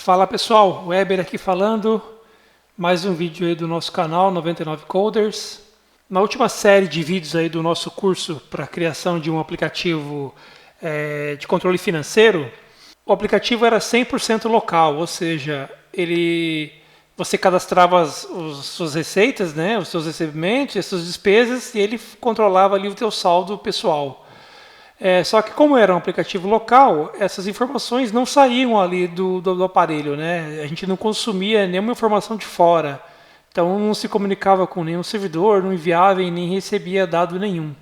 Fala pessoal, Weber aqui falando, mais um vídeo aí do nosso canal 99 Coders. Na última série de vídeos aí do nosso curso para a criação de um aplicativo de controle financeiro, o aplicativo era 100% local, ou seja, você cadastrava as suas receitas, né, os seus recebimentos, as suas despesas, e ele controlava ali o teu saldo pessoal. Só que como era um aplicativo local, essas informações não saíam ali do aparelho, né? A gente não consumia nenhuma informação de fora. Então não se comunicava com nenhum servidor, não enviava e nem recebia dado nenhum.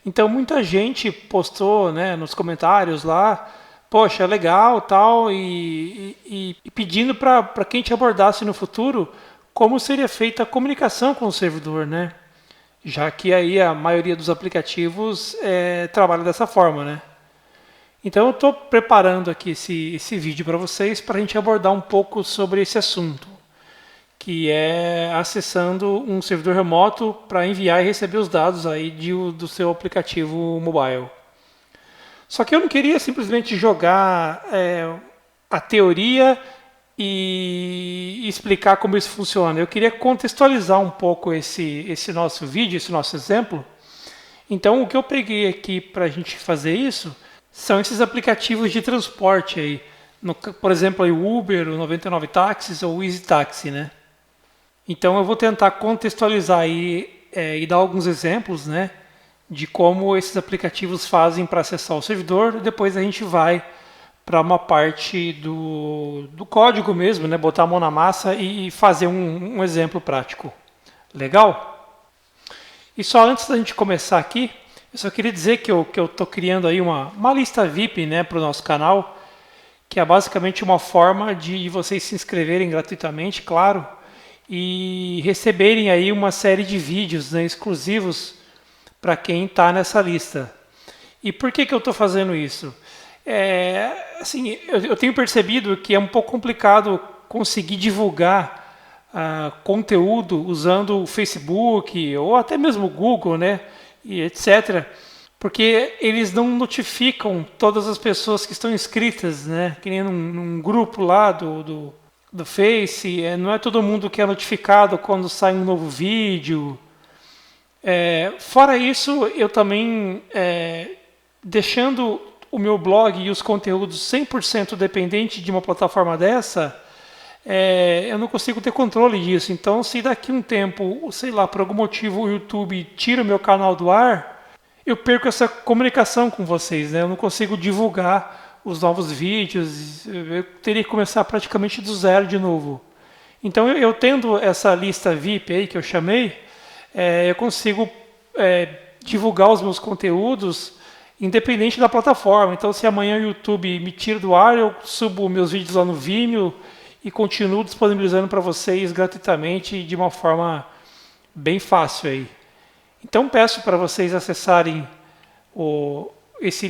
Então muita gente postou, né, nos comentários lá, poxa, legal, tal, e pedindo para que a gente abordasse no futuro como seria feita a comunicação com o servidor, né? Já que aí a maioria dos aplicativos trabalha dessa forma, né? Então eu estou preparando aqui esse vídeo para vocês para a gente abordar um pouco sobre esse assunto, que é acessando um servidor remoto para enviar e receber os dados aí do seu aplicativo mobile. Só que eu não queria simplesmente jogar a teoria e explicar como isso funciona. Eu queria contextualizar um pouco esse nosso vídeo, esse nosso exemplo. Então, o que eu peguei aqui para a gente fazer isso são esses aplicativos de transporte aí. Por exemplo, aí, o Uber, o 99 Táxis ou o Easy Taxi, né? Então, eu vou tentar contextualizar aí e dar alguns exemplos, né, de como esses aplicativos fazem para acessar o servidor. Depois a gente vai para uma parte do código mesmo, né? Botar a mão na massa e fazer um exemplo prático. Legal? E só antes da gente começar aqui, eu só queria dizer que eu estou criando aí uma lista VIP, né, para o nosso canal, que é basicamente uma forma de vocês se inscreverem gratuitamente, claro, e receberem aí uma série de vídeos, né, exclusivos para quem está nessa lista. E por que eu estou fazendo isso? Assim, eu tenho percebido que é um pouco complicado conseguir divulgar conteúdo usando o Facebook ou até mesmo o Google, né, e etc., porque eles não notificam todas as pessoas que estão inscritas, né, que nem num grupo lá do Face, não é todo mundo que é notificado quando sai um novo vídeo. Fora isso, eu também, deixando o meu blog e os conteúdos 100% dependente de uma plataforma dessa, eu não consigo ter controle disso. Então, se daqui a um tempo, sei lá, por algum motivo o YouTube tira o meu canal do ar, eu perco essa comunicação com vocês, né? Eu não consigo divulgar os novos vídeos, eu teria que começar praticamente do zero de novo. Então, eu tendo essa lista VIP aí que eu chamei, eu consigo divulgar os meus conteúdos independente da plataforma. Então, se amanhã o YouTube me tira do ar, eu subo meus vídeos lá no Vimeo e continuo disponibilizando para vocês gratuitamente de uma forma bem fácil aí. Então, peço para vocês acessarem esse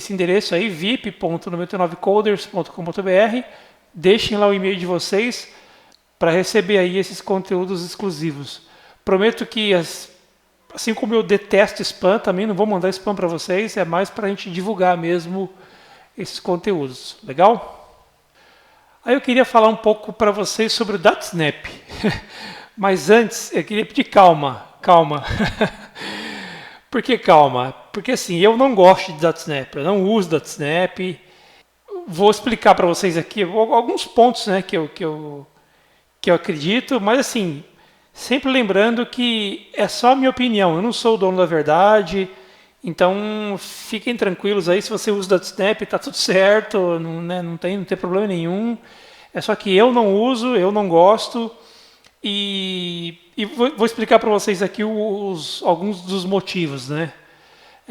endereço aí, vip.99coders.com.br, deixem lá o e-mail de vocês para receber aí esses conteúdos exclusivos. Prometo que assim como eu detesto spam, também não vou mandar spam para vocês, é mais para a gente divulgar mesmo esses conteúdos. Legal? Aí eu queria falar um pouco para vocês sobre o DataSnap. Mas antes, eu queria pedir calma. Por que calma? Porque assim, eu não gosto de DataSnap, eu não uso DataSnap. Vou explicar para vocês aqui alguns pontos, né, que eu acredito, mas assim, sempre lembrando que é só a minha opinião, eu não sou o dono da verdade, então fiquem tranquilos aí, se você usa o DataSnap, está tudo certo, não tem problema nenhum. É só que eu não uso, eu não gosto, e vou explicar para vocês aqui alguns dos motivos, né?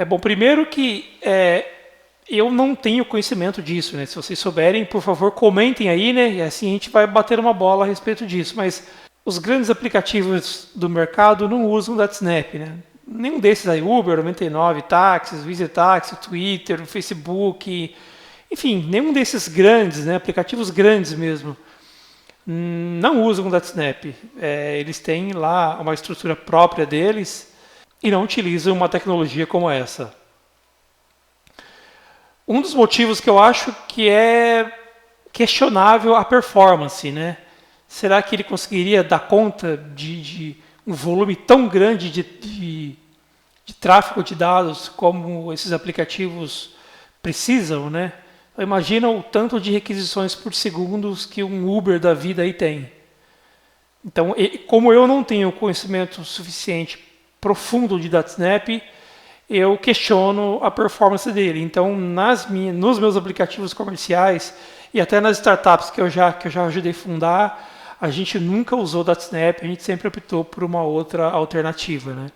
Bom, primeiro que eu não tenho conhecimento disso, né? Se vocês souberem, por favor, comentem aí, né? E assim a gente vai bater uma bola a respeito disso, mas os grandes aplicativos do mercado não usam o DataSnap, né? Nenhum desses aí, Uber, 99, Táxis, Easy Taxi, Twitter, Facebook, enfim, nenhum desses grandes, né, aplicativos grandes mesmo, não usam o DataSnap. Eles têm lá uma estrutura própria deles e não utilizam uma tecnologia como essa. Um dos motivos que eu acho que questionável a performance, né? Será que ele conseguiria dar conta de um volume tão grande de tráfego de dados como esses aplicativos precisam, né? Então, imagina o tanto de requisições por segundo que um Uber da vida aí tem. Então, como eu não tenho conhecimento suficiente profundo de DataSnap, eu questiono a performance dele. Então, nos meus aplicativos comerciais e até nas startups que eu já ajudei a fundar, a gente nunca usou DataSnap, a gente sempre optou por uma outra alternativa, né?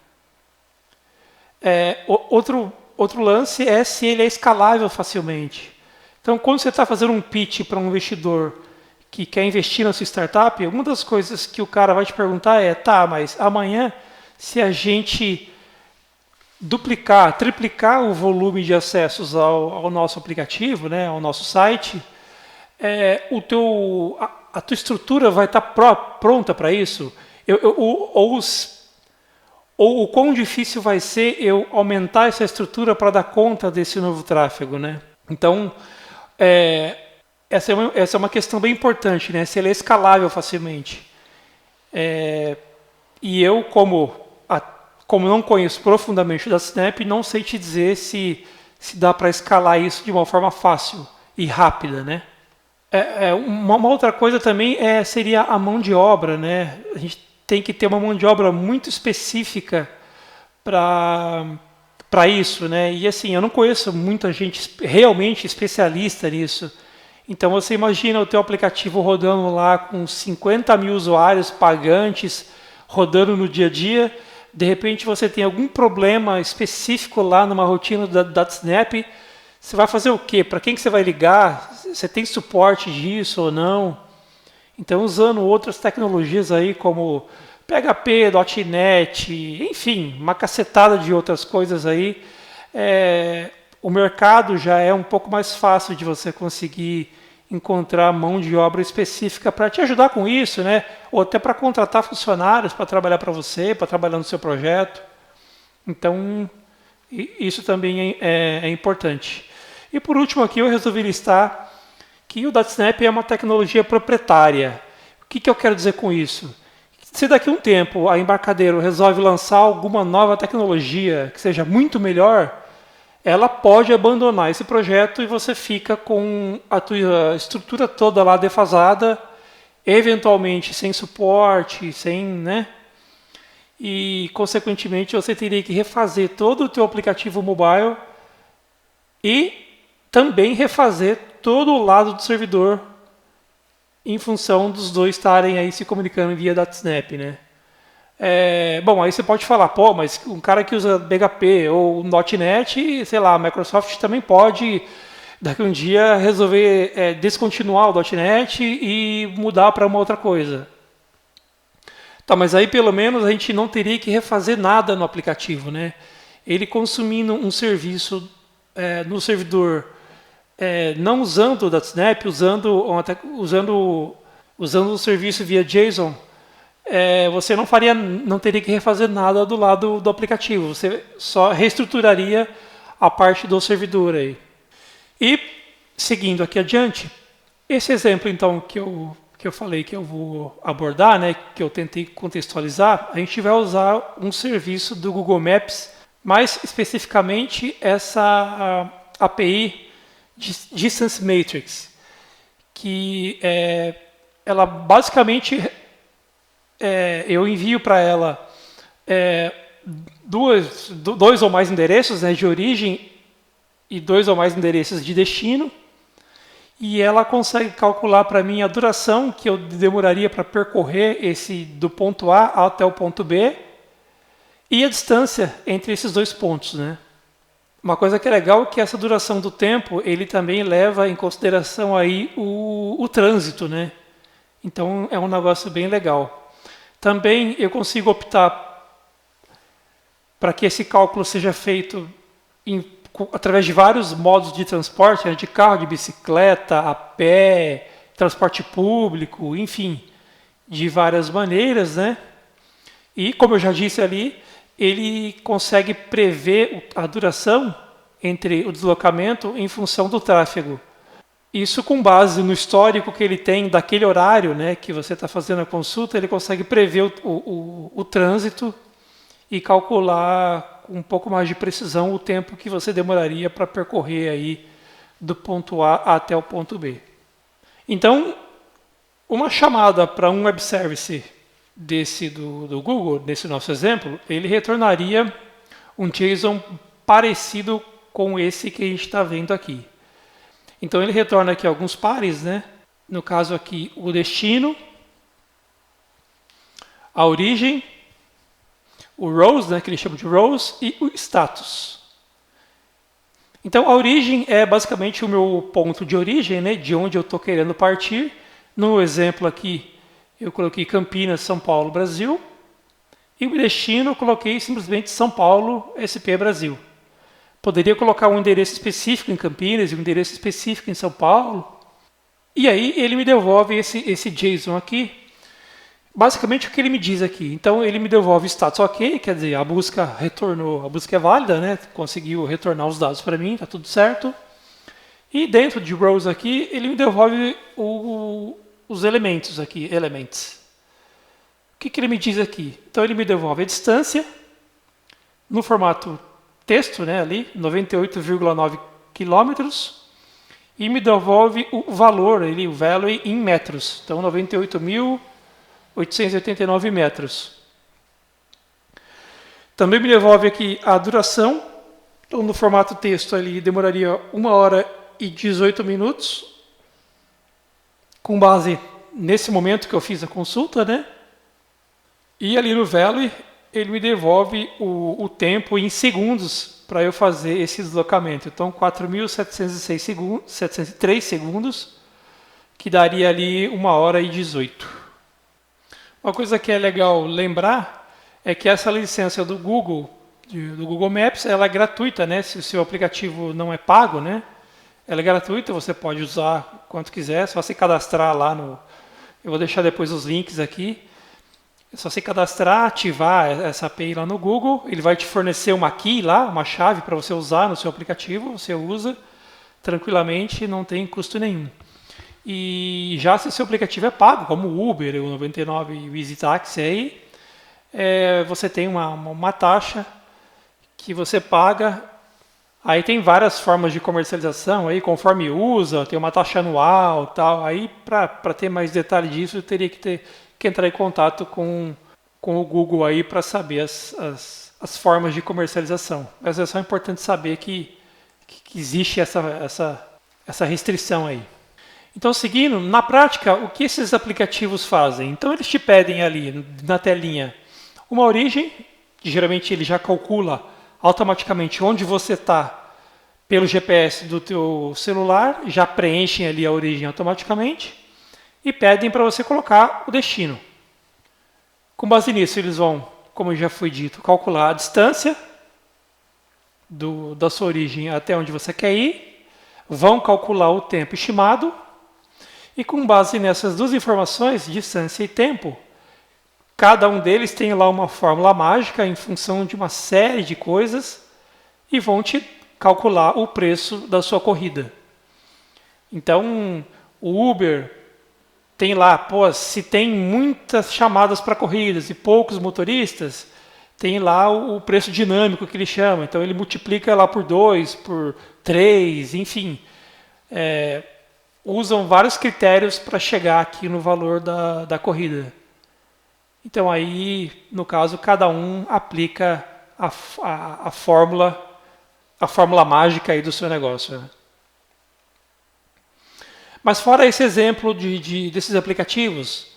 Outro lance é se ele é escalável facilmente. Então, quando você está fazendo um pitch para um investidor que quer investir na sua startup, uma das coisas que o cara vai te perguntar é: tá, mas amanhã, se a gente duplicar, triplicar o volume de acessos ao nosso aplicativo, né, ao nosso site, a tua estrutura vai estar pronta para isso? Ou o quão difícil vai ser eu aumentar essa estrutura para dar conta desse novo tráfego, né? Então, essa é uma questão bem importante, né? Se ele é escalável facilmente. E eu, como não conheço profundamente o DataSnap, não sei te dizer se dá para escalar isso de uma forma fácil e rápida, né? Uma outra coisa também seria a mão de obra, né? A gente tem que ter uma mão de obra muito específica para isso, né? E assim, eu não conheço muita gente realmente especialista nisso. Então você imagina o teu aplicativo rodando lá com 50 mil usuários pagantes, rodando no dia a dia. De repente você tem algum problema específico lá numa rotina da DataSnap. Você vai fazer o quê? Para quem que você vai ligar? Você tem suporte disso ou não? Então, usando outras tecnologias aí como PHP, .NET, enfim, uma cacetada de outras coisas aí, o mercado já é um pouco mais fácil de você conseguir encontrar mão de obra específica para te ajudar com isso, né? Ou até para contratar funcionários para trabalhar para você, para trabalhar no seu projeto. Então, isso também é importante. E por último aqui eu resolvi listar que o DataSnap é uma tecnologia proprietária. O que eu quero dizer com isso? Se daqui a um tempo a Embarcadero resolve lançar alguma nova tecnologia que seja muito melhor, ela pode abandonar esse projeto e você fica com a tua estrutura toda lá defasada, eventualmente sem suporte, né? E, consequentemente, você teria que refazer todo o teu aplicativo mobile e também refazer todo o lado do servidor em função dos dois estarem aí se comunicando via DataSnap, né? Bom, aí você pode falar, pô, mas um cara que usa PHP ou .NET, sei lá, a Microsoft também pode, daqui a um dia, resolver descontinuar o .NET e mudar para uma outra coisa. Tá, mas aí pelo menos a gente não teria que refazer nada no aplicativo, né? Ele consumindo um serviço no servidor, não usando o DataSnap, usando o serviço via JSON, você não teria que refazer nada do lado do aplicativo. Você só reestruturaria a parte do servidor aí. E, seguindo aqui adiante, esse exemplo, então, que eu falei que eu vou abordar, né, que eu tentei contextualizar, a gente vai usar um serviço do Google Maps, mais especificamente essa API Distance Matrix, que ela basicamente eu envio para ela dois ou mais endereços, né, de origem e dois ou mais endereços de destino, e ela consegue calcular para mim a duração que eu demoraria para percorrer do ponto A até o ponto B e a distância entre esses dois pontos, né? Uma coisa que é legal é que essa duração do tempo ele também leva em consideração aí o trânsito, né? Então é um negócio bem legal. Também eu consigo optar para que esse cálculo seja feito através de vários modos de transporte, né, de carro, de bicicleta, a pé, transporte público, enfim, de várias maneiras, né? E, como eu já disse ali, ele consegue prever a duração entre o deslocamento em função do tráfego. Isso com base no histórico que ele tem daquele horário, né, que você está fazendo a consulta, ele consegue prever o trânsito e calcular com um pouco mais de precisão o tempo que você demoraria para percorrer aí do ponto A até o ponto B. Então, uma chamada para um web service desse do Google, nesse nosso exemplo, ele retornaria um JSON parecido com esse que a gente está vendo aqui. Então ele retorna aqui alguns pares, né? No caso aqui o destino, a origem, o rows, né, que ele chama de rows, e o status. Então a origem é basicamente o meu ponto de origem, né, de onde eu estou querendo partir. No exemplo aqui eu coloquei Campinas, São Paulo, Brasil. E o destino eu coloquei simplesmente São Paulo, SP Brasil. Poderia colocar um endereço específico em Campinas e um endereço específico em São Paulo. E aí ele me devolve esse JSON aqui. Basicamente o que ele me diz aqui. Então ele me devolve status ok, quer dizer, a busca retornou, a busca é válida, né? Conseguiu retornar os dados para mim, está tudo certo. E dentro de rows aqui, ele me devolve os elementos aqui, elements. O que ele me diz aqui? Então ele me devolve a distância no formato texto, né, ali, 98,9 quilômetros, e me devolve o valor, ali, o value em metros. Então 98.889 metros. Também me devolve aqui a duração. Então no formato texto ali demoraria 1 hora e 18 minutos, com base nesse momento que eu fiz a consulta, né? E ali no value, ele me devolve o tempo em segundos para eu fazer esse deslocamento. Então, 4.703 segundos, que daria ali 1 hora e 18. Uma coisa que é legal lembrar é que essa licença do Google Maps, ela é gratuita, né? Se o seu aplicativo não é pago, né? Ela é gratuita, você pode usar quanto quiser, é só se cadastrar lá no... Eu vou deixar depois os links aqui. É só você cadastrar, ativar essa API lá no Google, ele vai te fornecer uma key lá, uma chave para você usar no seu aplicativo, você usa tranquilamente, não tem custo nenhum. E já se o seu aplicativo é pago, como o Uber, o 99 e o EasyTaxi, aí, você tem uma taxa que você paga. Aí tem várias formas de comercialização, aí conforme usa, tem uma taxa anual, tal. Aí para ter mais detalhe disso, eu teria que entrar em contato com o Google aí para saber as formas de comercialização. Mas é só importante saber que existe essa restrição aí. Então, seguindo, na prática, o que esses aplicativos fazem? Então, eles te pedem ali na telinha uma origem, que geralmente ele já calcula automaticamente onde você está pelo GPS do teu celular, já preenchem ali a origem automaticamente e pedem para você colocar o destino. Com base nisso, eles vão, como já foi dito, calcular a distância da sua origem até onde você quer ir, vão calcular o tempo estimado e com base nessas duas informações, distância e tempo, cada um deles tem lá uma fórmula mágica em função de uma série de coisas e vão te calcular o preço da sua corrida. Então, o Uber tem lá, se tem muitas chamadas para corridas e poucos motoristas, tem lá o preço dinâmico que ele chama. Então, ele multiplica lá por 2, por 3, enfim. Usam vários critérios para chegar aqui no valor da corrida. Então aí, no caso, cada um aplica a fórmula mágica aí do seu negócio. Né? Mas fora esse exemplo desses aplicativos,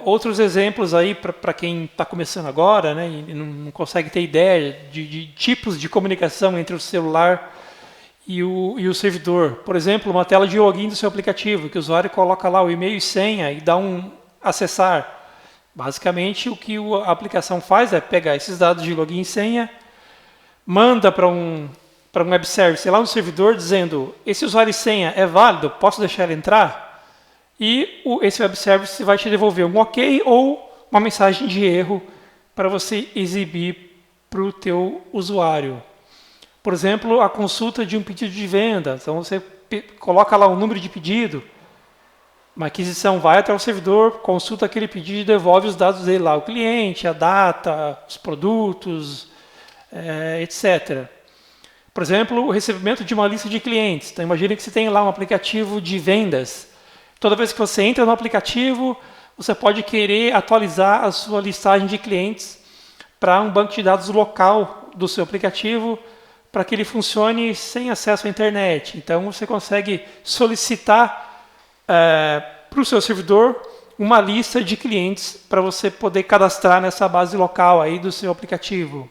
outros exemplos aí para quem está começando agora, né, e não consegue ter ideia de tipos de comunicação entre o celular e o servidor. Por exemplo, uma tela de login do seu aplicativo, que o usuário coloca lá o e-mail e senha e dá acessar. Basicamente, o que a aplicação faz é pegar esses dados de login e senha, manda para um web service lá no servidor dizendo: esse usuário e senha é válido, posso deixar ele entrar? E esse web service vai te devolver um OK ou uma mensagem de erro para você exibir para o teu usuário. Por exemplo, a consulta de um pedido de venda. Então você coloca lá o número de pedido, uma aquisição vai até o servidor, consulta aquele pedido e devolve os dados dele lá, o cliente, a data, os produtos, etc. Por exemplo, o recebimento de uma lista de clientes. Então, imagine que você tem lá um aplicativo de vendas. Toda vez que você entra no aplicativo, você pode querer atualizar a sua listagem de clientes para um banco de dados local do seu aplicativo, para que ele funcione sem acesso à internet. Então, você consegue solicitar para o seu servidor uma lista de clientes para você poder cadastrar nessa base local aí do seu aplicativo.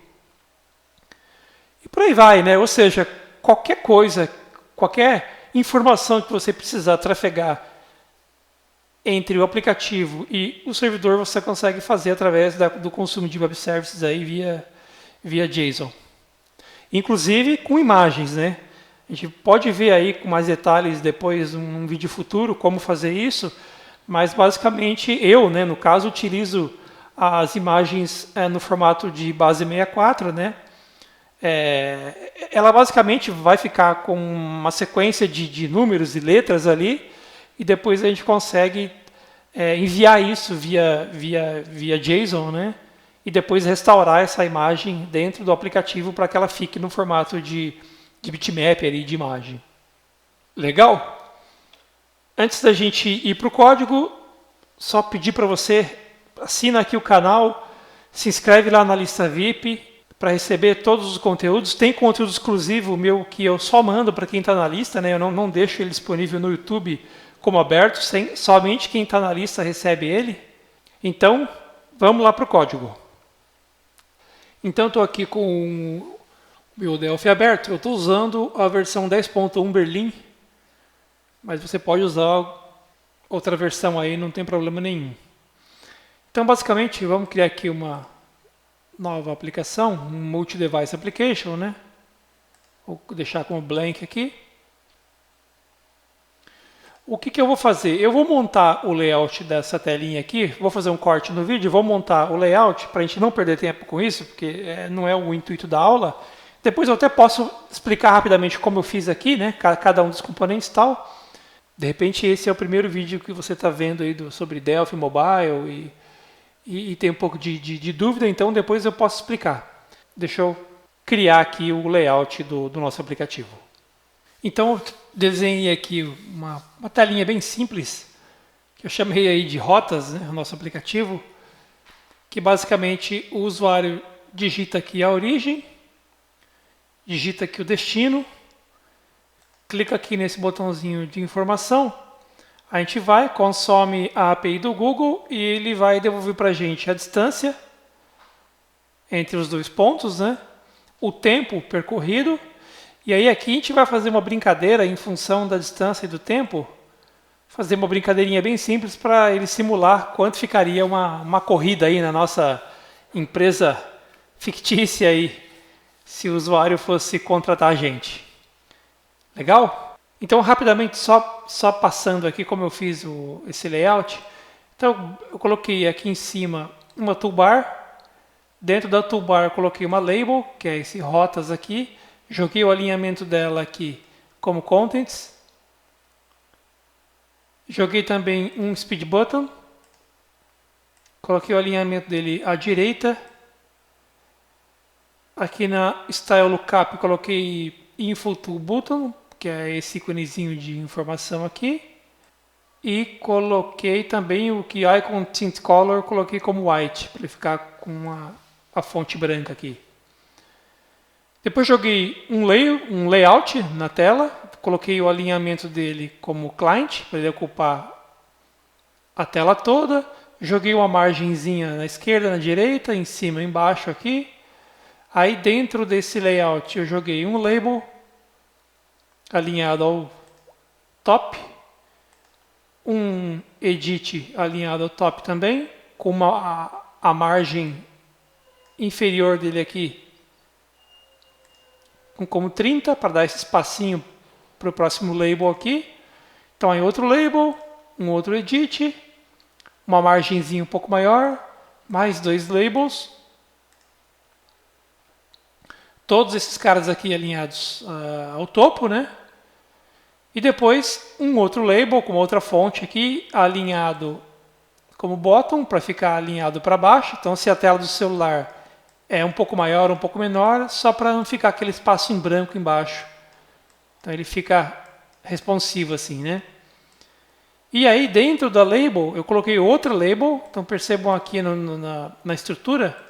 E por aí vai, né? Ou seja, qualquer coisa, qualquer informação que você precisar trafegar entre o aplicativo e o servidor, você consegue fazer através do consumo de web services aí via JSON. Inclusive com imagens, né? A gente pode ver aí com mais detalhes depois num vídeo futuro como fazer isso, mas basicamente eu, né, no caso, utilizo as imagens no formato de base 64, né? Ela basicamente vai ficar com uma sequência de números e letras ali, e depois a gente consegue enviar isso via JSON, né? E depois restaurar essa imagem dentro do aplicativo para que ela fique no formato de bitmap ali, de imagem. Legal? Antes da gente ir para o código, só pedir para você, assina aqui o canal, se inscreve lá na lista VIP para receber todos os conteúdos. Tem conteúdo exclusivo meu que eu só mando para quem está na lista, né? Eu não deixo ele disponível no YouTube como aberto, somente quem está na lista recebe ele. Então, vamos lá para o código. Então, estou aqui com o meu Delphi aberto. Eu estou usando a versão 10.1 Berlim, mas você pode usar outra versão aí, não tem problema nenhum. Então, basicamente, vamos criar aqui uma nova aplicação, um Multi-Device Application, né? Vou deixar como blank aqui. O que eu vou fazer? Eu vou montar o layout dessa telinha aqui, vou fazer um corte no vídeo, vou montar o layout para a gente não perder tempo com isso, porque não é o intuito da aula. Depois eu até posso explicar rapidamente como eu fiz aqui, né? Cada um dos componentes e tal. De repente esse é o primeiro vídeo que você está vendo aí sobre Delphi Mobile e tem um pouco de dúvida, então depois eu posso explicar. Deixa eu criar aqui o layout do nosso aplicativo. Então eu desenhei aqui uma telinha bem simples, que eu chamei aí de rotas, né, o nosso aplicativo, que basicamente o usuário digita aqui a origem, digita aqui o destino, clica aqui nesse botãozinho de informação, a gente vai, consome a API do Google e ele vai devolver para a gente a distância entre os dois pontos, né, o tempo percorrido. E aí aqui a gente vai fazer uma brincadeira em função da distância e do tempo, fazer uma brincadeirinha bem simples para ele simular quanto ficaria uma corrida aí na nossa empresa fictícia aí, se o usuário fosse contratar a gente. Legal? Então rapidamente, só passando aqui como eu fiz esse layout. Então eu coloquei aqui em cima uma toolbar, dentro da toolbar eu coloquei uma label, que é esse rotas aqui. Joguei o alinhamento dela aqui como contents. Joguei também um speed button. Coloquei o alinhamento dele à direita. Aqui na style lookup coloquei info to button, que é esse íconezinho de informação aqui. E coloquei também o que icon tint color, coloquei como white, para ele ficar com a fonte branca aqui. Depois joguei um layout na tela, coloquei o alinhamento dele como client, para ele ocupar a tela toda. Joguei uma margenzinha na esquerda, na direita, em cima e embaixo aqui. Aí dentro desse layout eu joguei um label alinhado ao top, um edit alinhado ao top também, com a margem inferior dele aqui como 30, para dar esse espacinho para o próximo label aqui. Então aí outro label, um outro edit, uma margenzinha um pouco maior, mais dois labels. Todos esses caras aqui alinhados ao topo, né? E depois um outro label com outra fonte aqui, alinhado como bottom, para ficar alinhado para baixo. Então, se a tela do celular é um pouco maior ou um pouco menor, só para não ficar aquele espaço em branco embaixo. Então, ele fica responsivo assim, né? E aí, dentro da label, eu coloquei outra label. Então, percebam aqui na estrutura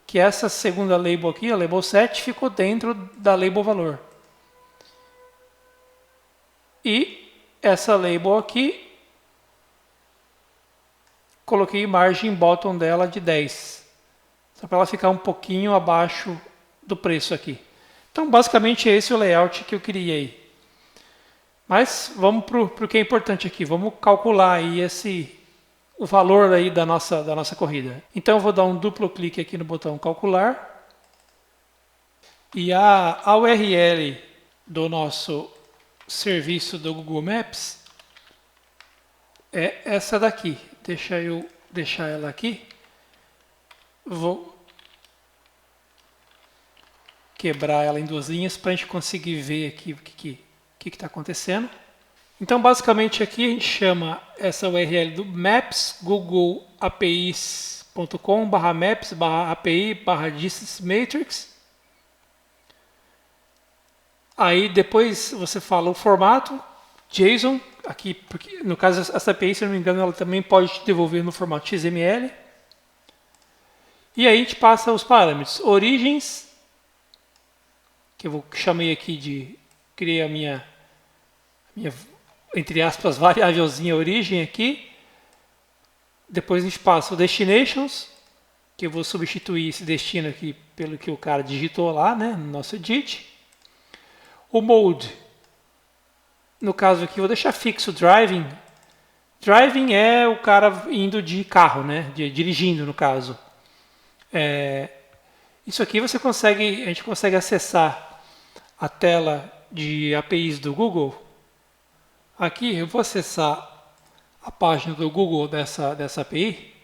que essa segunda label aqui, a label set, ficou dentro da label valor. E essa label aqui, coloquei margem bottom dela de 10. Só para ela ficar um pouquinho abaixo do preço aqui. Então, basicamente, esse é o layout que eu criei. Mas vamos para o que é importante aqui. Vamos calcular aí o valor aí da nossa corrida. Então, eu vou dar um duplo clique aqui no botão calcular. E a URL do nosso serviço do Google Maps é essa daqui. Deixa eu deixar ela aqui. Vou quebrar ela em duas linhas para a gente conseguir ver aqui o que está acontecendo. Então, basicamente, aqui a gente chama essa URL do maps, googleapis.com/maps/api/distance matrix. Aí depois você fala o formato, JSON, aqui, porque no caso essa API, se não me engano, ela também pode te devolver no formato XML. E aí a gente passa os parâmetros. Origens, que eu chamei aqui de, criei a minha entre aspas, variávelzinha origem aqui. Depois a gente passa o destinations, que eu vou substituir esse destino aqui pelo que o cara digitou lá, né, no nosso edit. O mode, no caso aqui, eu vou deixar fixo driving. Driving é o cara indo de carro, né, dirigindo no caso. Isso aqui a gente consegue acessar a tela de APIs do Google. Aqui eu vou acessar a página do Google dessa API.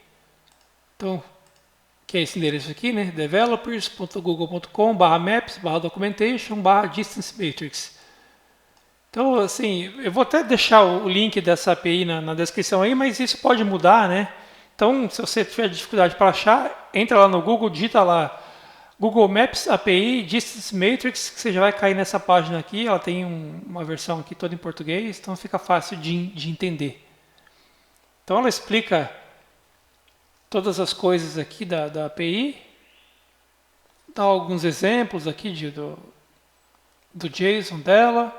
Então, que é esse endereço aqui, né? developers.google.com/maps/documentation/distance matrix. Então, assim, eu vou até deixar o link dessa API na descrição aí, mas isso pode mudar, né? Então, se você tiver dificuldade para achar, entra lá no Google, digita lá Google Maps API Distance Matrix, que você já vai cair nessa página aqui. Ela tem uma versão aqui toda em português, então fica fácil de entender. Então, ela explica todas as coisas aqui da API, dá alguns exemplos aqui do JSON dela.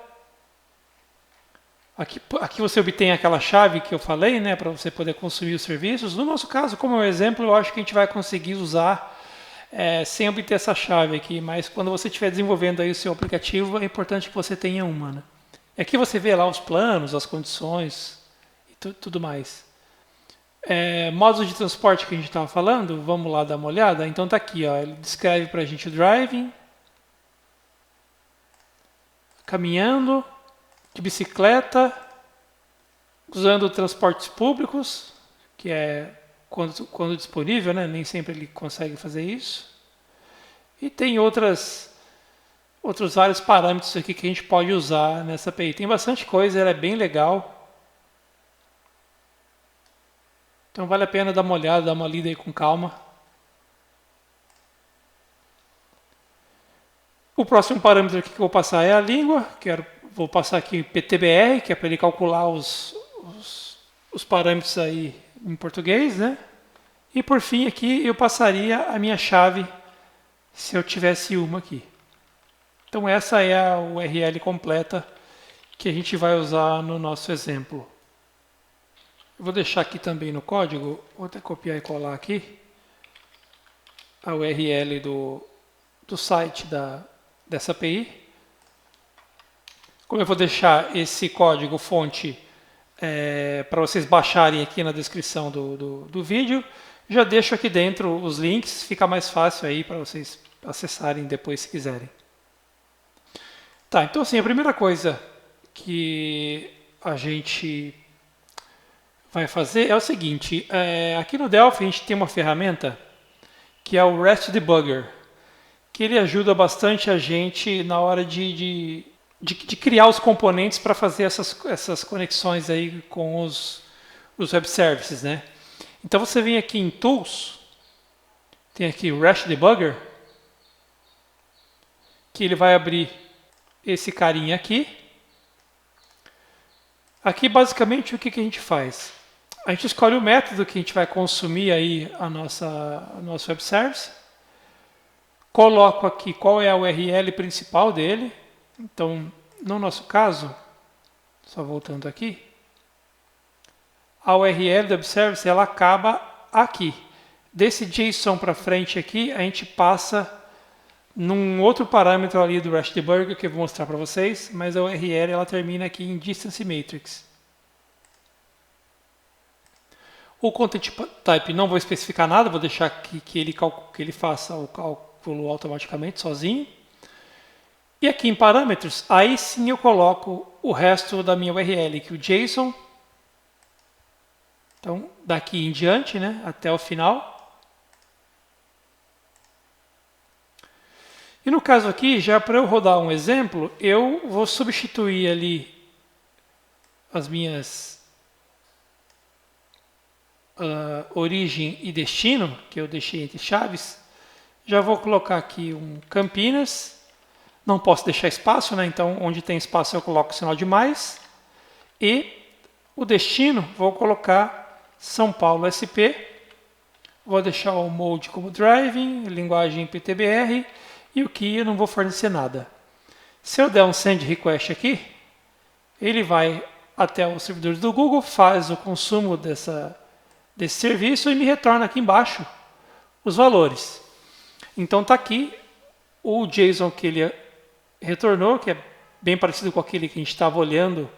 Aqui você obtém aquela chave que eu falei, né, para você poder consumir os serviços. No nosso caso, como é um exemplo, eu acho que a gente vai conseguir usar sem obter essa chave aqui, mas quando você estiver desenvolvendo aí o seu aplicativo, é importante que você tenha uma, né? Aqui você vê lá os planos, as condições e tudo mais. Modos de transporte que a gente estava falando, vamos lá dar uma olhada. Então está aqui, ó, ele descreve para a gente o driving, caminhando, de bicicleta, usando transportes públicos, que é quando disponível, né? Nem sempre ele consegue fazer isso. E tem outros vários parâmetros aqui que a gente pode usar nessa API. Tem bastante coisa, ela é bem legal. Então vale a pena dar uma olhada, dar uma lida aí com calma. O próximo parâmetro aqui que eu vou passar é a língua. Vou passar aqui PTBR, que é para ele calcular os parâmetros aí em português, né? E por fim aqui eu passaria a minha chave, se eu tivesse uma aqui. Então essa é a URL completa que a gente vai usar no nosso exemplo. Eu vou deixar aqui também no código, vou até copiar e colar aqui, a URL do site dessa API. Como eu vou deixar esse código fonte para vocês baixarem aqui na descrição do vídeo, já deixo aqui dentro os links, fica mais fácil aí para vocês acessarem depois se quiserem. Tá, então assim, a primeira coisa que a gente vai fazer é o seguinte, aqui no Delphi a gente tem uma ferramenta que é o REST Debugger, que ele ajuda bastante a gente na hora de de criar os componentes para fazer essas conexões aí com os web services, né? Então você vem aqui em Tools, tem aqui o Rash Debugger, que ele vai abrir esse carinha aqui. Aqui basicamente o que a gente faz? A gente escolhe o método que a gente vai consumir aí o nosso web service. Coloco aqui qual é a URL principal dele. Então, no nosso caso, só voltando aqui, a URL do web service ela acaba aqui. Desse JSON para frente aqui, a gente passa num outro parâmetro ali do Rash Debugger que eu vou mostrar para vocês, mas a URL ela termina aqui em Distance Matrix. O Content Type não vou especificar nada, vou deixar que ele faça o cálculo automaticamente sozinho. E aqui em parâmetros, aí sim eu coloco o resto da minha URL, que é o JSON. Então, daqui em diante, né, até o final. E no caso aqui, já para eu rodar um exemplo, eu vou substituir ali as minhas origem e destino, que eu deixei entre chaves. Já vou colocar aqui um Campinas. Não posso deixar espaço, né? Então onde tem espaço eu coloco o sinal de mais. E o destino, vou colocar São Paulo SP. Vou deixar o mode como driving, linguagem PTBR. E o key eu não vou fornecer nada. Se eu der um send request aqui, ele vai até os servidores do Google, faz o consumo desse serviço e me retorna aqui embaixo os valores. Então está aqui o JSON que ele retornou, que é bem parecido com aquele que a gente estava olhando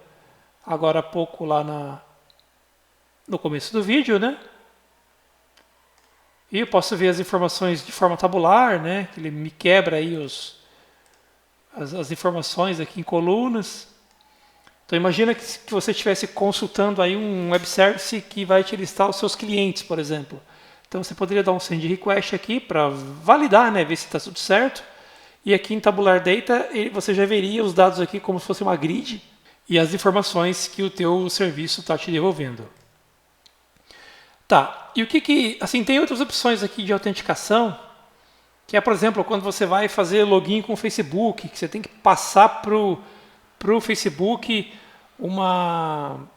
agora há pouco lá no começo do vídeo, né? E eu posso ver as informações de forma tabular, né? Que ele me quebra aí as informações aqui em colunas. Então imagina que você estivesse consultando aí um web service que vai te listar os seus clientes, por exemplo. Então você poderia dar um send request aqui para validar, né? Ver se está tudo certo. E aqui em Tabular Data você já veria os dados aqui como se fosse uma grid e as informações que o teu serviço está te devolvendo. Tá, e assim, tem outras opções aqui de autenticação, que é, por exemplo, quando você vai fazer login com o Facebook, que você tem que passar para o Facebook uma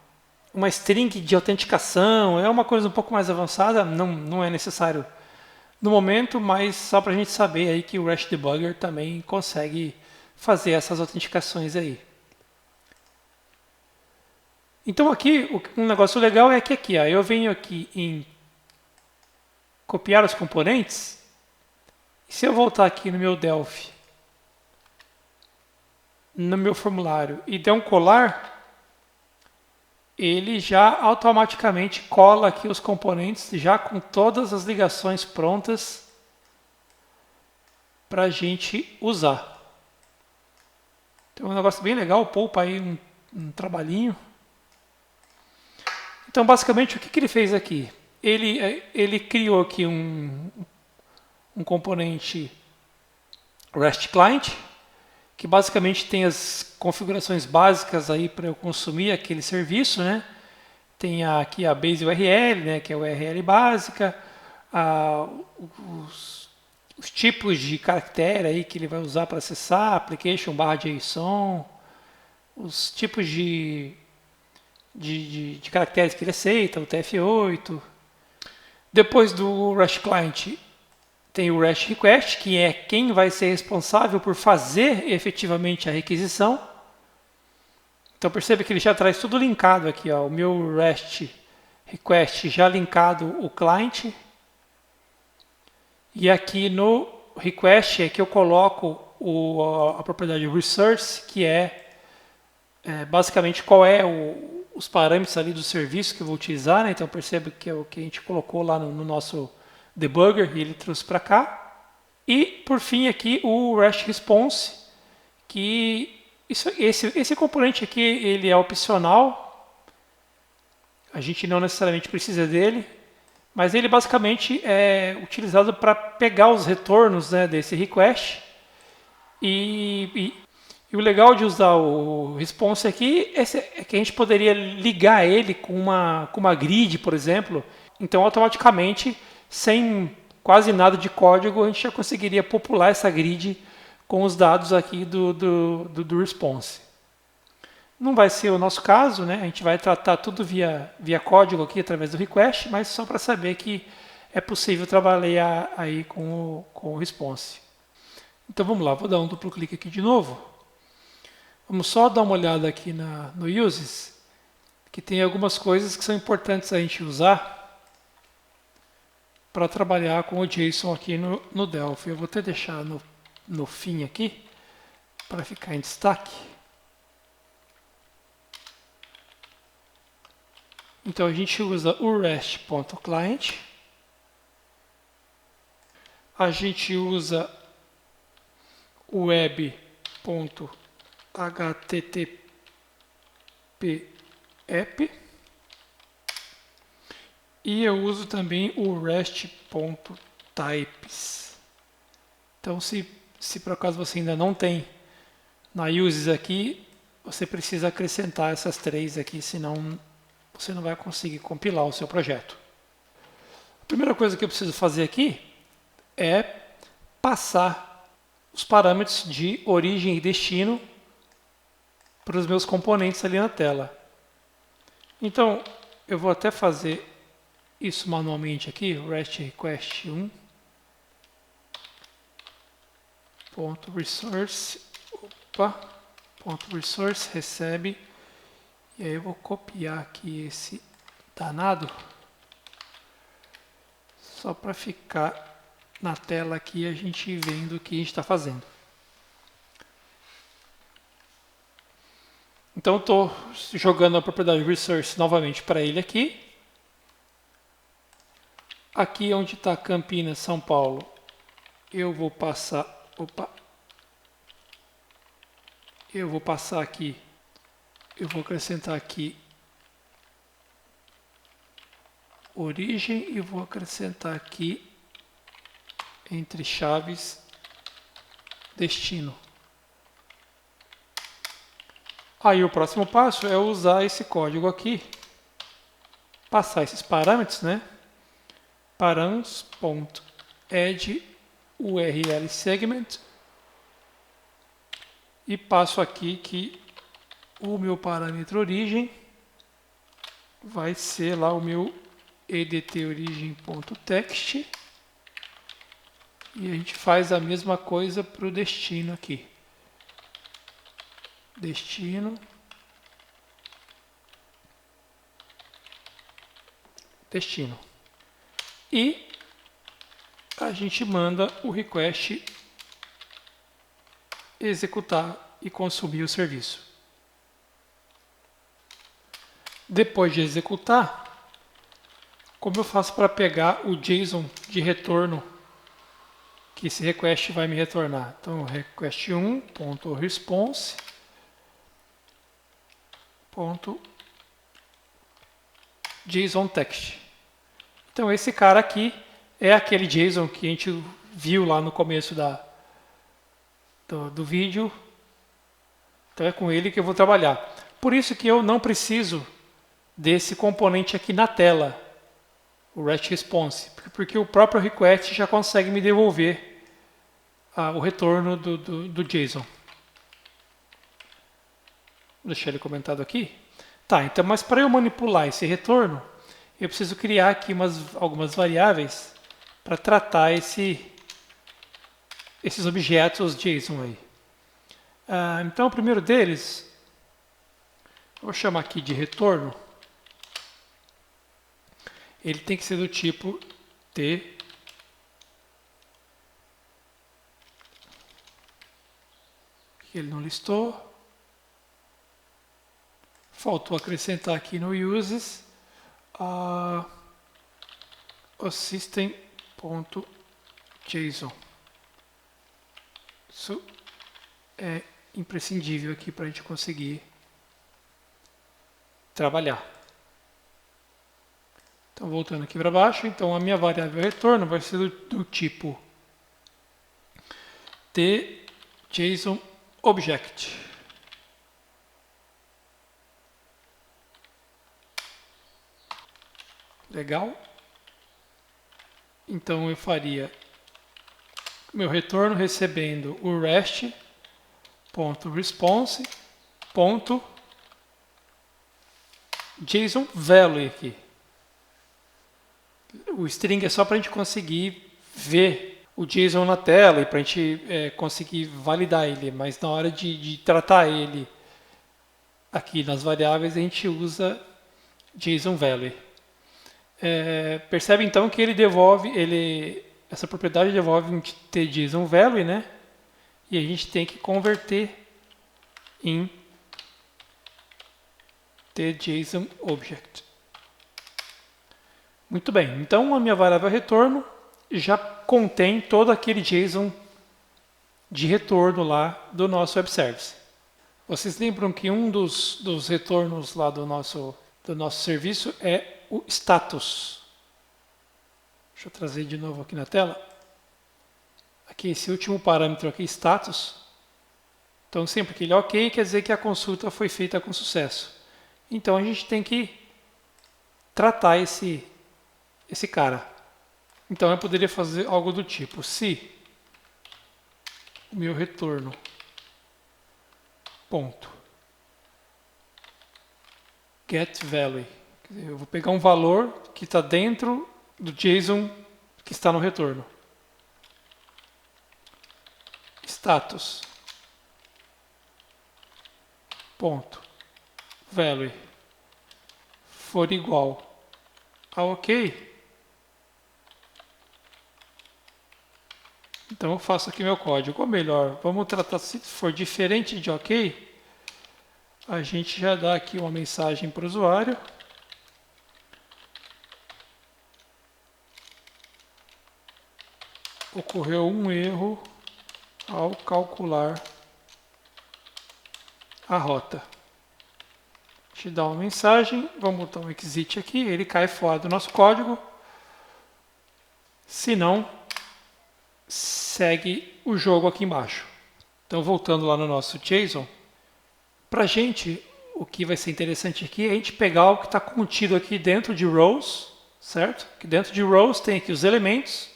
string de autenticação, é uma coisa um pouco mais avançada, não é necessário no momento, mas só para a gente saber aí que o Rash Debugger também consegue fazer essas autenticações aí. Então aqui, um negócio legal é que aqui, ó, eu venho aqui em copiar os componentes, e se eu voltar aqui no meu Delphi, no meu formulário, e der um colar, ele já automaticamente cola aqui os componentes, já com todas as ligações prontas para a gente usar. Então é um negócio bem legal, poupa aí um trabalhinho. Então, basicamente, o que ele fez aqui? Ele criou aqui um componente REST Client, que basicamente tem as configurações básicas aí para eu consumir aquele serviço, né? Tem aqui a base URL, né, que é a URL básica, os tipos de caractere aí que ele vai usar para acessar, application/JSON, os tipos de caracteres que ele aceita, o TF8. Depois do REST Client tem o REST Request, que é quem vai ser responsável por fazer efetivamente a requisição. Então perceba que ele já traz tudo linkado aqui, ó, o meu REST Request já linkado o client. E aqui no Request é que eu coloco a propriedade Resource, que é basicamente qual é os parâmetros ali do serviço que eu vou utilizar, né? Então perceba que é o que a gente colocou lá no nosso debugger e ele trouxe para cá. E por fim aqui o REST Response, que esse componente aqui ele é opcional, a gente não necessariamente precisa dele, mas ele basicamente é utilizado para pegar os retornos, né, desse request e E o legal de usar o response aqui é que a gente poderia ligar ele com uma grid, por exemplo. Então, automaticamente, sem quase nada de código, a gente já conseguiria popular essa grid com os dados aqui do response. Não vai ser o nosso caso, né? A gente vai tratar tudo via código aqui através do request, mas só para saber que é possível trabalhar aí com o response. Então vamos lá, vou dar um duplo clique aqui de novo. Vamos só dar uma olhada aqui no uses, que tem algumas coisas que são importantes a gente usar para trabalhar com o JSON aqui no Delphi. Eu vou até deixar no fim aqui, para ficar em destaque. Então a gente usa o REST.client, a gente usa o web.http app e eu uso também o REST.types. Então se por acaso você ainda não tem na uses aqui, você precisa acrescentar essas três aqui, senão você não vai conseguir compilar o seu projeto. A primeira coisa que eu preciso fazer aqui é passar os parâmetros de origem e destino para os meus componentes ali na tela. Então, eu vou até fazer isso manualmente aqui, REST request 1 .resource recebe. E aí eu vou copiar aqui esse danado, só para ficar na tela aqui a gente vendo o que a gente está fazendo. Então estou jogando a propriedade resource novamente para ele aqui. Aqui onde está Campinas, São Paulo, eu vou passar, eu vou passar aqui. Eu vou acrescentar aqui origem e vou acrescentar aqui entre chaves destino. Aí o próximo passo é usar esse código aqui, passar esses parâmetros, né? params.add url segment e passo aqui que o meu parâmetro origem vai ser lá o meu edtorigem.text e a gente faz a mesma coisa para o destino aqui. Destino. E a gente manda o request executar e consumir o serviço. Depois de executar, como eu faço para pegar o JSON de retorno que esse request vai me retornar? Então, request1.response.jsonText. Então, esse cara aqui é aquele JSON que a gente viu lá no começo do vídeo. Então, é com ele que eu vou trabalhar. Por isso que eu não preciso desse componente aqui na tela, o REST Response, porque o próprio request já consegue me devolver o retorno do JSON. Vou deixar ele comentado aqui. Tá, então, mas para eu manipular esse retorno, eu preciso criar aqui algumas variáveis para tratar esses objetos JSON aí. Então, o primeiro deles, eu vou chamar aqui de retorno. Ele tem que ser do tipo T que ele não listou. Faltou acrescentar aqui no uses o system.json. Isso é imprescindível aqui para a gente conseguir trabalhar. Então, voltando aqui para baixo, então a minha variável retorno vai ser do tipo TJSON Object. Legal. Então eu faria meu retorno recebendo o REST.response.JSON value aqui. O string é só para a gente conseguir ver o JSON na tela e para a gente conseguir validar ele, mas na hora de tratar ele aqui nas variáveis a gente usa JSON value. Percebe então que ele devolve, essa propriedade devolve um JSON value, né? E a gente tem que converter em JSON object. Muito bem, então a minha variável retorno já contém todo aquele JSON de retorno lá do nosso web service. Vocês lembram que um dos retornos lá do nosso serviço é o status. Deixa eu trazer de novo aqui na tela. Aqui, esse último parâmetro aqui, status. Então, sempre que ele é ok, quer dizer que a consulta foi feita com sucesso. Então, a gente tem que tratar esse cara. Então, eu poderia fazer algo do tipo, se o meu retorno ponto get value. Eu vou pegar um valor que está dentro do JSON que está no retorno. Status. Ponto. Value. For igual a OK. Então eu faço aqui meu código. Ou melhor, vamos tratar, se for diferente de OK, a gente já dá aqui uma mensagem para o usuário. Ocorreu um erro ao calcular a rota. A gente dá uma mensagem, vamos botar um exit aqui, ele cai fora do nosso código. Se não, segue o jogo aqui embaixo. Então, voltando lá no nosso JSON, para a gente, o que vai ser interessante aqui é a gente pegar o que está contido aqui dentro de rows, certo? Que dentro de rows tem aqui os elementos,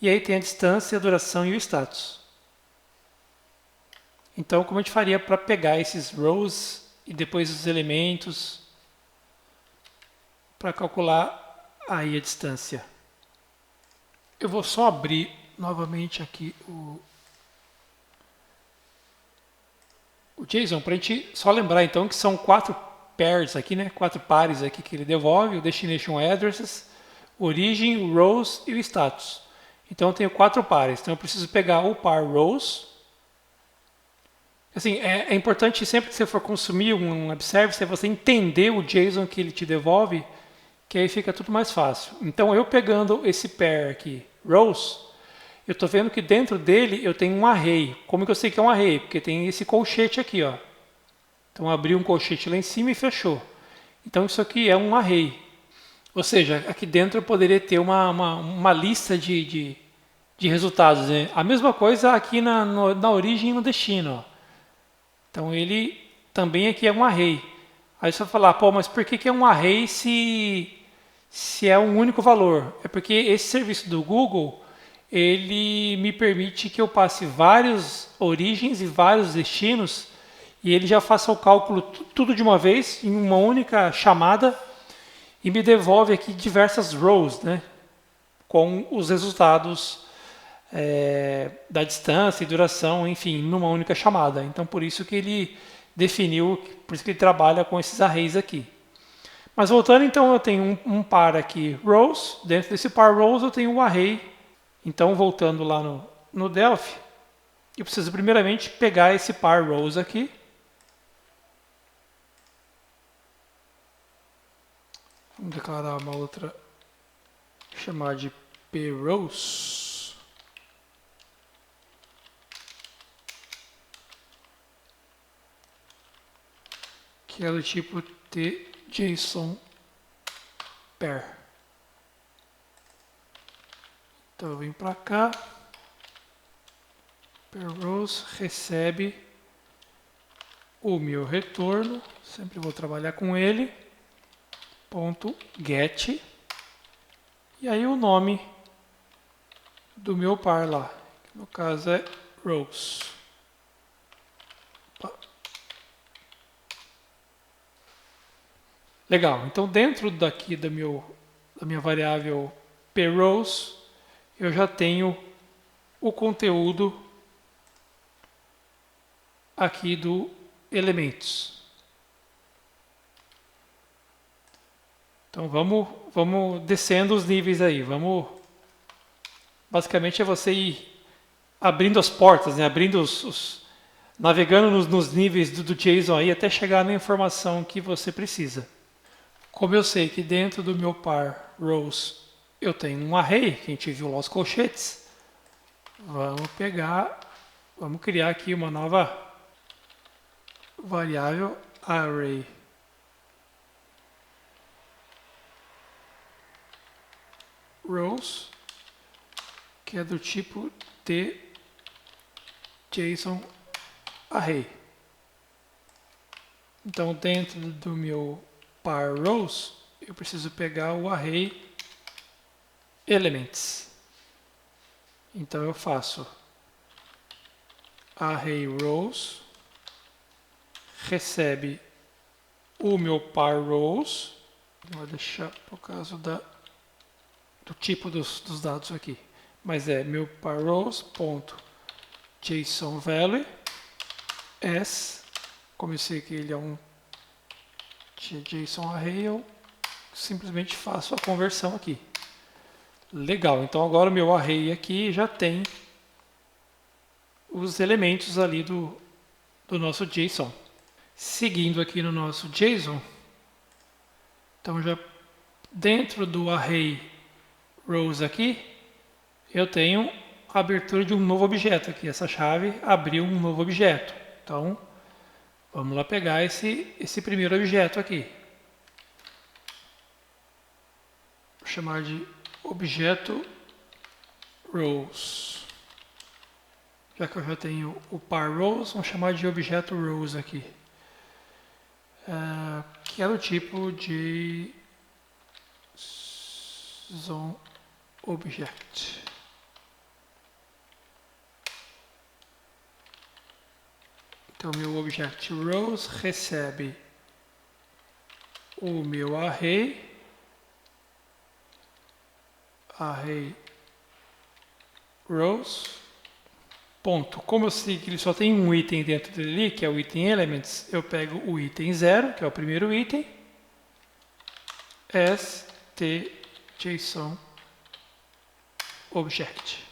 e aí tem a distância, a duração e o status. Então, como a gente faria para pegar esses rows e depois os elementos para calcular aí a distância? Eu vou só abrir novamente aqui o JSON para a gente só lembrar então que são 4 pairs aqui, né? 4 pares aqui que ele devolve, o destination addresses, origin, o rows e o status. Então eu tenho 4 pares, então eu preciso pegar o par rows. Assim, é importante sempre que você for consumir um web service, você entender o JSON que ele te devolve, que aí fica tudo mais fácil. Então eu pegando esse pair aqui, rows, eu estou vendo que dentro dele eu tenho um array. Como que eu sei que é um array? Porque tem esse colchete aqui, ó. Então abri um colchete lá em cima e fechou. Então isso aqui é um array. Ou seja, aqui dentro eu poderia ter uma lista de resultados, né? A mesma coisa aqui na origem e no destino, ó. Então ele também aqui é um array. Aí você vai falar, pô, mas por que é um array se é um único valor? É porque esse serviço do Google, ele me permite que eu passe várias origens e vários destinos e ele já faça o cálculo tudo de uma vez, em uma única chamada, e me devolve aqui diversas rows, né, com os resultados da distância e duração, enfim, numa única chamada. Então, por isso que ele definiu, por isso que ele trabalha com esses arrays aqui. Mas voltando, então, eu tenho um par aqui, rows. Dentro desse par rows eu tenho um array. Então, voltando lá no Delphi, eu preciso primeiramente pegar esse par rows aqui. Vamos declarar uma outra, chamar de prows. Que é do tipo tJSON pair. Então eu venho para cá, pair rows recebe o meu retorno, sempre vou trabalhar com ele, ponto get E aí o nome do meu par lá, que no caso é rows. Legal, então dentro daqui da minha variável pRows, eu já tenho o conteúdo aqui do elementos. Então vamos descendo os níveis aí. Basicamente é você ir abrindo as portas, né? Abrindo navegando nos níveis do JSON aí até chegar na informação que você precisa. Como eu sei que dentro do meu par rows eu tenho um array, que a gente viu lá os colchetes, vamos criar aqui uma nova variável array. Rows, que é do tipo de JSON array. Então, dentro do meu par rows, eu preciso pegar o array elements. Então, eu faço array rows, recebe o meu par rows, vou deixar por causa do tipo dos dados aqui, mas é meu par rows.json value as, como eu sei que ele é um JSON array, eu simplesmente faço a conversão aqui. Legal, então agora o meu array aqui já tem os elementos ali do nosso JSON. Seguindo aqui no nosso JSON, então já dentro do array rows aqui, eu tenho a abertura de um novo objeto aqui. Essa chave abriu um novo objeto. Então, vamos lá pegar esse primeiro objeto aqui. Vou chamar de objeto rows. Já que eu já tenho o par rows, vamos chamar de objeto rows aqui. Que é do tipo de JSON object. Então, meu object rows recebe o meu array rows, ponto. Como eu sei que ele só tem um item dentro dele, que é o item elements, eu pego o item 0, que é o primeiro item, as JSON object.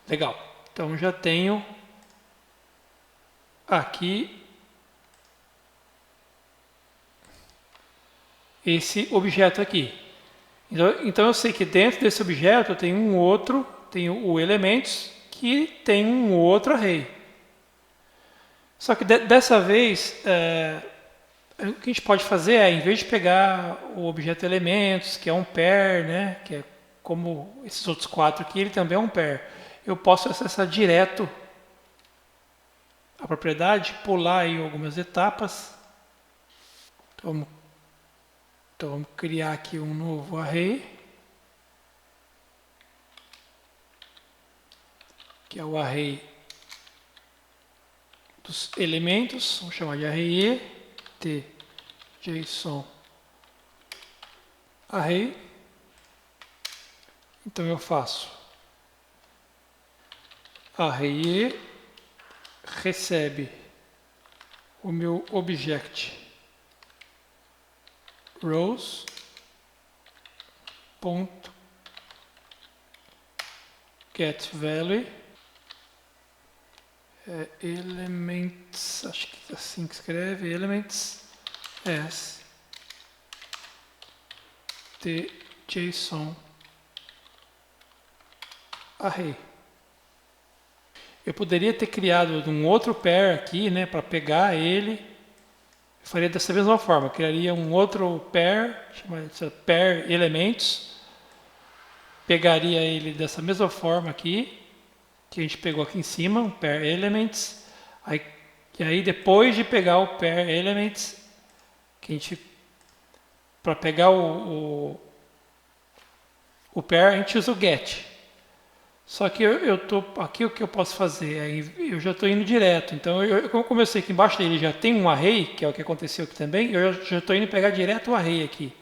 Legal. Então já tenho aqui esse objeto aqui. Então eu sei que dentro desse objeto eu tenho um outro, tenho o elementos que tem um outro array. Só que dessa vez o que a gente pode fazer é, em vez de pegar o objeto elementos, que é um pair, né, que é como esses outros 4 aqui, ele também é um pair. Eu posso acessar direto a propriedade, pular aí algumas etapas. Então vamos criar aqui um novo array, que é o array dos elementos, vamos chamar de array de JSON array. Então eu faço array recebe o meu object rows ponto get value elements, acho que é assim que escreve, elements as the JSON array. Eu poderia ter criado um outro pair aqui, né, para pegar ele. Eu faria dessa mesma forma, criaria um outro pair, chamaria de pair elementos, pegaria ele dessa mesma forma aqui, que a gente pegou aqui em cima, um pair elements, e aí depois de pegar o pair elements, que a gente, para pegar o O pair a gente usa o get. Só que aqui o que eu posso fazer eu já estou indo direto. Então, como eu sei que embaixo dele já tem um array, que é o que aconteceu aqui também, eu já estou indo pegar direto o array aqui.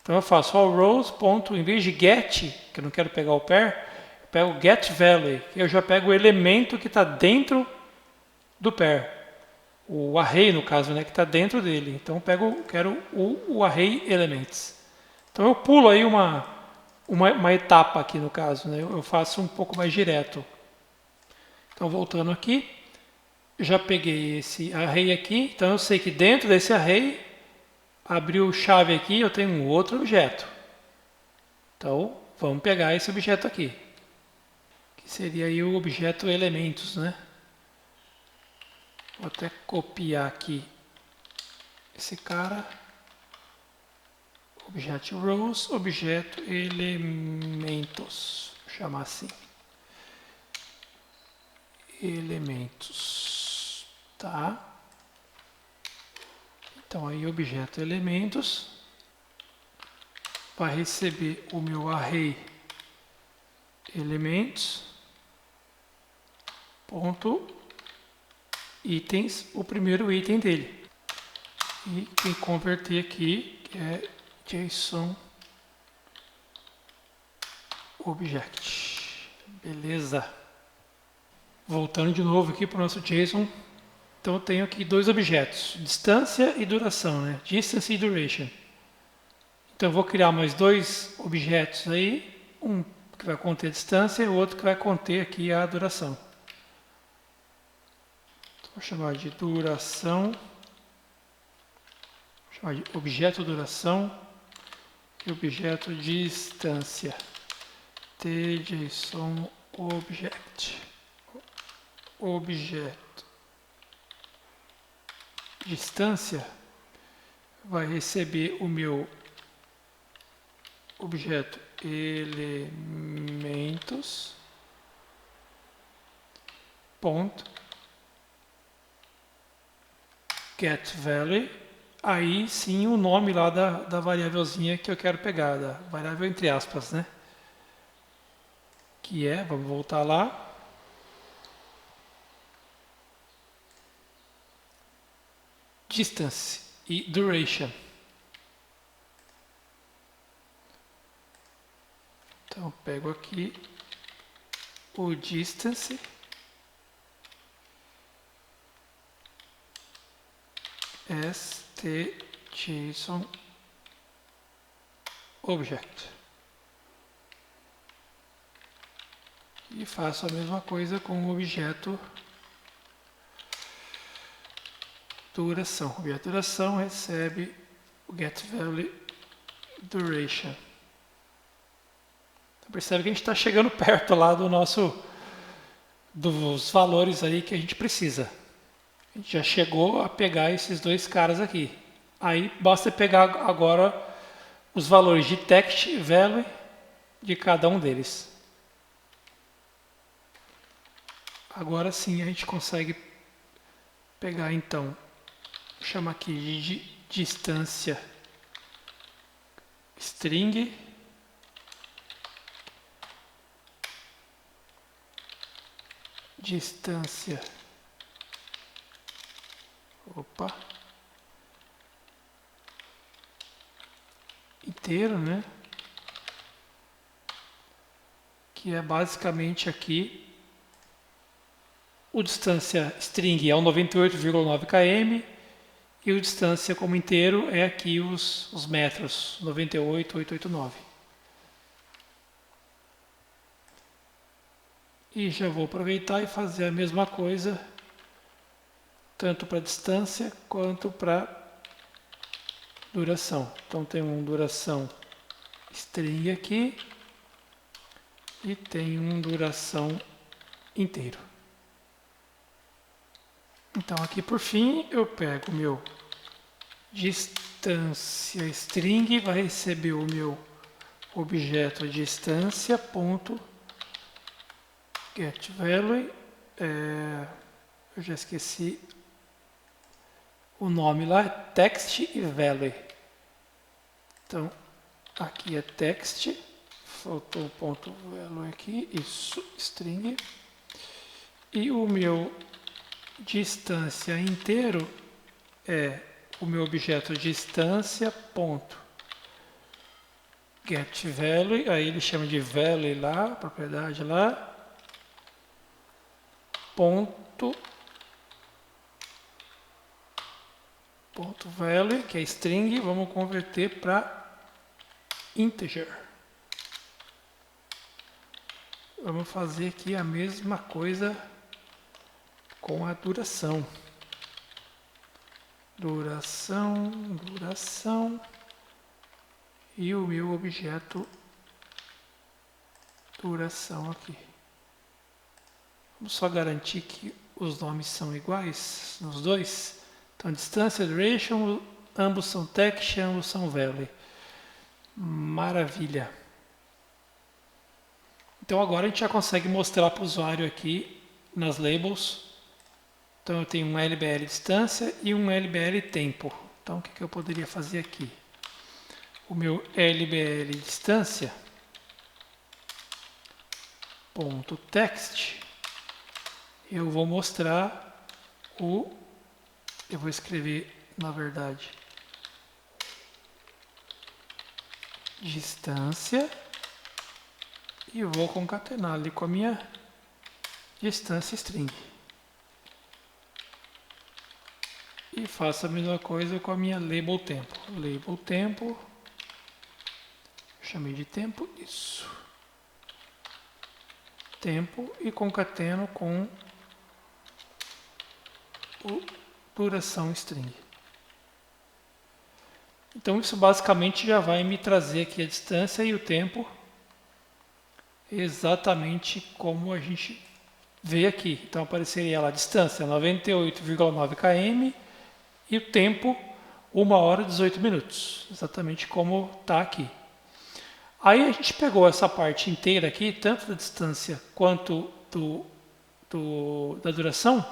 Então eu faço all rows, ponto, em vez de get, que eu não quero pegar o pair, eu pego get value, que eu já pego o elemento que está dentro do pair. O array, no caso, né, que está dentro dele. Então eu quero o array elements. Então eu pulo aí uma etapa aqui no caso, né? Eu faço um pouco mais direto. Então voltando aqui, já peguei esse array aqui, então eu sei que dentro desse array, abriu chave aqui, eu tenho um outro objeto. Então vamos pegar esse objeto aqui, que seria aí o objeto elementos, né? Vou até copiar aqui esse cara. Objeto rows, objeto elementos, vou chamar assim. Elementos, tá? Então aí objeto elementos vai receber o meu array elementos ponto itens, o primeiro item dele. E tem que converter aqui, que é JSON object. Beleza. Voltando de novo aqui para o nosso JSON. Então eu tenho aqui dois objetos, distância e duração, né? Distance e duration. Então eu vou criar mais dois objetos aí, um que vai conter a distância e o outro que vai conter aqui a duração. Vou chamar de duração, vou chamar de objeto duração e objeto distância. TJSON object. Objeto distância vai receber o meu objeto elementos ponto get value, aí sim o nome lá da variávelzinha que eu quero pegar, da variável entre aspas, né? Que é, vamos voltar lá, distance e duration. Então eu pego aqui o distance stJSON object e faço a mesma coisa com o objeto duração. O objeto duração recebe o getValue duration. Então percebe que a gente está chegando perto lá dos valores aí que a gente precisa. A gente já chegou a pegar esses dois caras aqui. Aí basta pegar agora os valores de text e value de cada um deles. Agora sim a gente consegue pegar então, chama aqui de distância string distância inteiro, né? Que é basicamente aqui o distância string é o 98,9 km e o distância como inteiro é aqui os metros, 98,889. E já vou aproveitar e fazer a mesma coisa tanto para distância quanto para duração. Então tem uma duração string aqui e tem uma duração inteiro. Então aqui por fim eu pego o meu distância string, vai receber o meu objeto distância ponto getValue. Eu já esqueci o nome lá, é text e value. Então aqui é text, faltou o ponto value aqui, isso, string. E o meu distância inteiro é o meu objeto distância ponto get value, aí ele chama de value lá, propriedade lá, ponto value, que é string, vamos converter para integer. Vamos fazer aqui a mesma coisa com a duração. Duração. E o meu objeto duração aqui. Vamos só garantir que os nomes são iguais nos dois. Então, distância, duration, ambos são text, ambos são value. Maravilha. Então agora a gente já consegue mostrar para o usuário aqui nas labels. Então eu tenho um LBL distância e um LBL tempo. Então o que eu poderia fazer aqui? O meu LBL distância ponto text, eu vou mostrar eu vou escrever, na verdade, distância e vou concatenar ali com a minha distância string. E faço a mesma coisa com a minha label tempo. Label tempo, chamei de tempo, isso. Tempo e concateno com o duração string. Então isso basicamente já vai me trazer aqui a distância e o tempo exatamente como a gente vê aqui. Então apareceria lá a distância 98,9 km e o tempo 1 hora e 18 minutos, exatamente como está aqui. Aí a gente pegou essa parte inteira aqui, tanto da distância quanto da duração,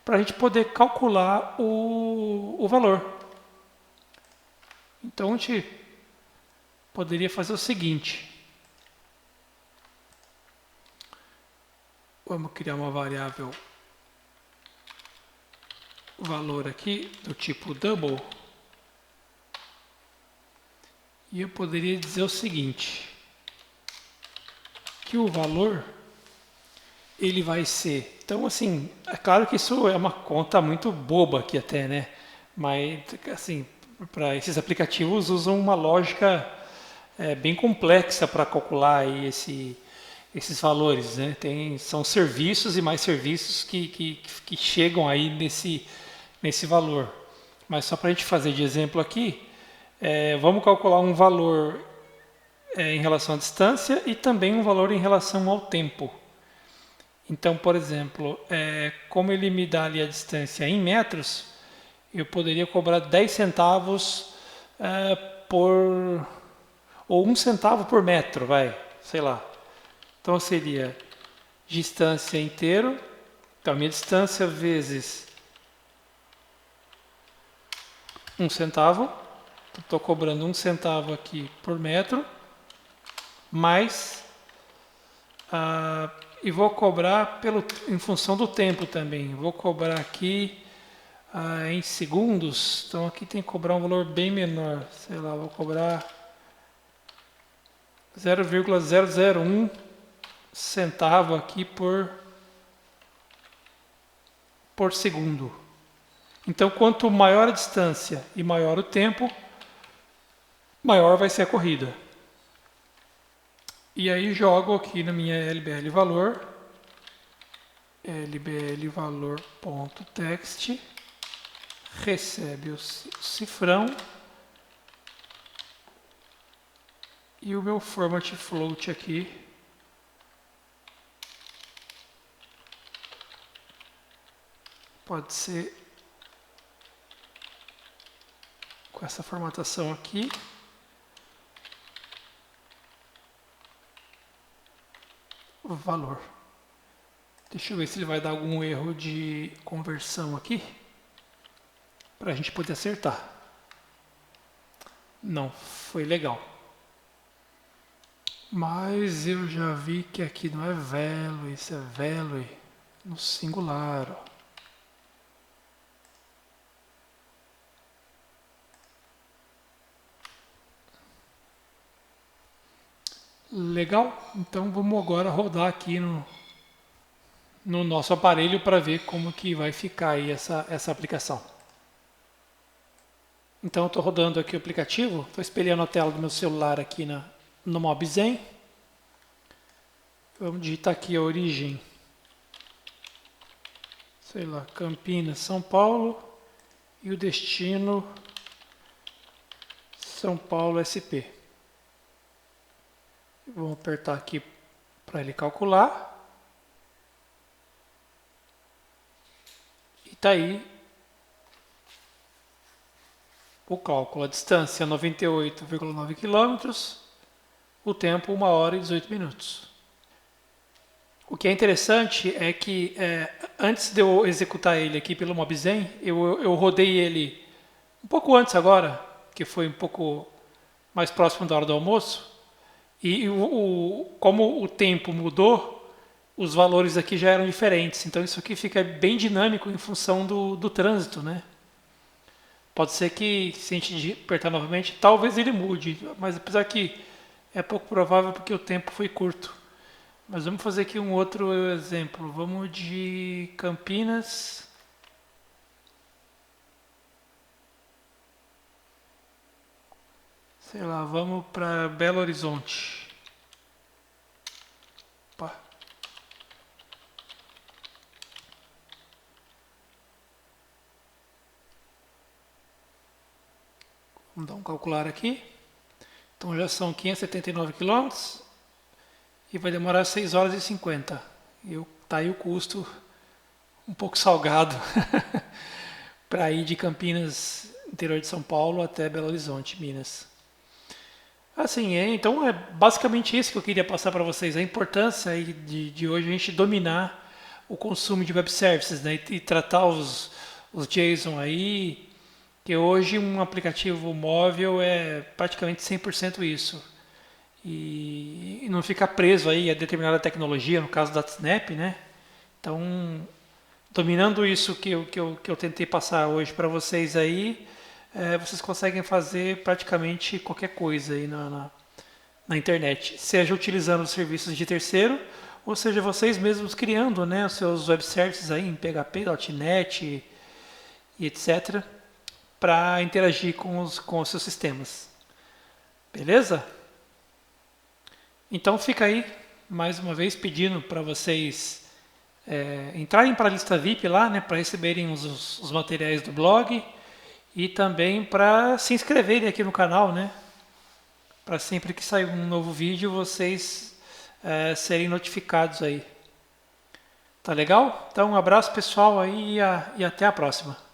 para a gente poder calcular o valor. Então a gente poderia fazer o seguinte. Vamos criar uma variável valor aqui do tipo double. E eu poderia dizer o seguinte, que o valor ele vai ser, então assim, é claro que isso é uma conta muito boba aqui até, né? Mas assim, para esses aplicativos usam uma lógica bem complexa para calcular aí esses valores, né? São serviços e mais serviços que chegam aí nesse valor. Mas só para a gente fazer de exemplo aqui, vamos calcular um valor em relação à distância e também um valor em relação ao tempo. Então, por exemplo, como ele me dá ali a distância em metros, eu poderia cobrar 10 centavos ou 1 centavo por metro, sei lá. Então seria distância inteiro, então minha distância vezes 1 centavo, estou cobrando 1 centavo aqui por metro, mais, e vou cobrar em função do tempo também, vou cobrar aqui em segundos, então aqui tem que cobrar um valor bem menor, sei lá, vou cobrar 0,001 centavo aqui por segundo. Então, quanto maior a distância e maior o tempo, maior vai ser a corrida. E aí jogo aqui na minha LBL valor.text, recebe o cifrão e o meu format float aqui pode ser com essa formatação aqui. O valor. Deixa eu ver se ele vai dar algum erro de conversão aqui, para a gente poder acertar. Não, foi legal. Mas eu já vi que aqui não é velo, isso é velo no singular. Ó. Legal? Então vamos agora rodar aqui no nosso aparelho para ver como que vai ficar aí essa aplicação. Então eu estou rodando aqui o aplicativo, estou espelhando a tela do meu celular aqui no MobZen. Vamos digitar aqui a origem, sei lá, Campinas, São Paulo, e o destino São Paulo SP. Vamos apertar aqui para ele calcular. E está aí o cálculo. A distância é 98,9 km, o tempo 1 hora e 18 minutos. O que é interessante é que antes de eu executar ele aqui pelo MobZen, eu rodei ele um pouco antes agora, que foi um pouco mais próximo da hora do almoço, e como o tempo mudou, os valores aqui já eram diferentes. Então isso aqui fica bem dinâmico em função do trânsito, né? Pode ser que, se a gente apertar novamente, talvez ele mude, mas apesar que é pouco provável porque o tempo foi curto. Mas vamos fazer aqui um outro exemplo. Vamos de Campinas. Sei lá, vamos para Belo Horizonte. Opa. Vamos dar um calcular aqui. Então já são 579 quilômetros e vai demorar 6 horas e 50. E tá aí o custo um pouco salgado para ir de Campinas, interior de São Paulo, até Belo Horizonte, Minas. Assim, então é basicamente isso que eu queria passar para vocês, a importância aí de hoje a gente dominar o consumo de web services, né, e tratar os JSON aí, que hoje um aplicativo móvel é praticamente 100% isso. E não ficar preso aí a determinada tecnologia, no caso da Snap, né? Então, dominando isso que eu tentei passar hoje para vocês aí, vocês conseguem fazer praticamente qualquer coisa aí na internet, seja utilizando os serviços de terceiro, ou seja vocês mesmos criando, né, os seus web services aí em PHP, .NET e etc, para interagir com os seus sistemas. Beleza? Então fica aí, mais uma vez, pedindo para vocês entrarem para a lista VIP lá, né, para receberem os materiais do blog e também para se inscreverem aqui no canal, né, para sempre que sair um novo vídeo vocês serem notificados aí. Tá legal? Então um abraço pessoal aí e até a próxima.